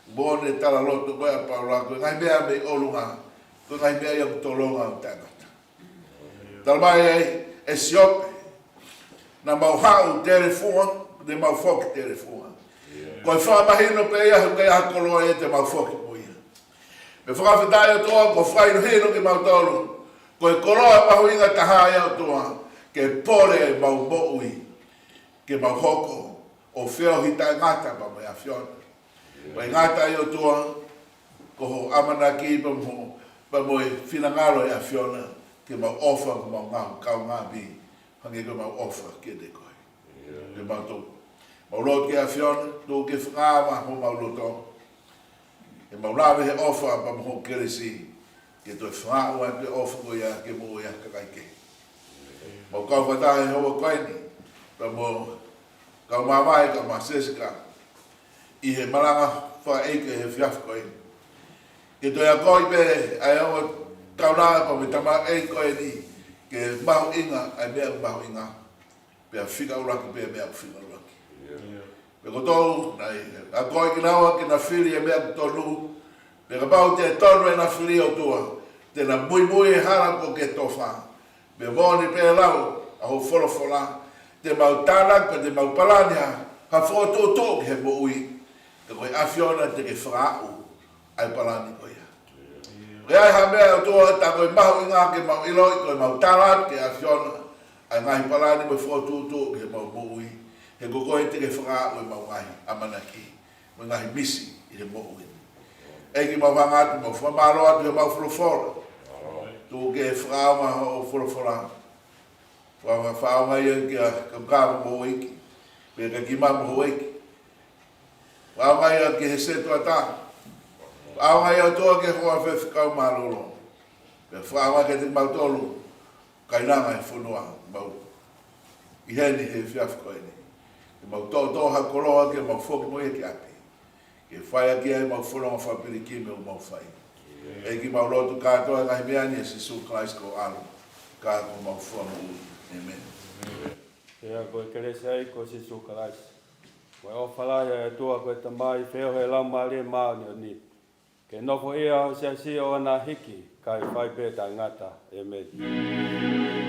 Bone tala loto koe a paula, koe ngai mea me olunga, koe ngai mea iam tolonga o tangata. Tala mai e siope, na mau hau telefona, de mau foki telefona. Koe whamahino pe ia, koe a koloa e te mau foki moia. Me whakawhitai o toa, ko whaino hino ki mau tolu, koe koloa mahu inga tahai o toa, ke pole mau moui, ke mau hoko, o whio hitai ngata pa mai a fiona. Mai ngata i o toa, ko ho amana ki pa mo e whinangalo e a fiona, ke mau ofa ko mau ngau, kau ngā bi, hangi ko mau ofa ke te koe. Ke mau tō. Mau lot ke a fiona, tō ke whangawa ho mau loto. E mau lawe he ofa pa mo ho keresi, ke tō whangawa ke ofa ko ia, ke mo ia kakaike. Mau kau whatahe hoa koini, pa mo Kaumavae ka masesika, i he Malanga wha eike he whiaf koe. Ke toia koi pe ai awa taunaa pa me tama e koe ni, ke mahu inga ai mea mahu inga, pe a whika uraki pe a mea whika uraki. Pe kotou, a koi ki nawa ki na whiri e mea tonu, pe ka pau te tonu e na whiri o tua, te na mui mui e hara ko ke tofa, pe moni pe lau, a ho wholofola, te mau tānak pa te mau palania, ka whotōtō he mo ui, te koe awhiona te ke whakau, ai palani koe ia. Koe ai ha mea o toa, ta koe mahu inga ke mau iloi, koe mau tānak ke awhiona, ai ngahi palani mo whotōtō he mau mo ui, he koe te ke whakau e mau ngahi amanaki, mo ngahi misi i he mo ui. Eki mau whangatu, mau whamaro atu he mau wholofora, tō ke whakau ma o wholofora, wanga whaonga ia ki a kamkama mo hoiki, pe ka kima mo hoiki. Whaonga ia ki he setu ata, whaonga ia toa ke hoa whewhikau marolo, pe whaonga ke te mautolu, kainanga he whunua, mau iheni he whiafkoini. Ke mau tōha koloa ke mau whoki mo ia ki api, ke whaia ki ai mau whunua whapiriki me o mau whai. Eki mau lotu kātoa ngai meani e Sisu Klaisko alu, kā ko mau whua mo Amen. Ia koe kerese ai ko se sukalais. Koe o whalaia e tua koe tamai wheo he lau maari e maani o ni. Ke nofo ia o se o ana hiki kai whai pētai ngata. Amen.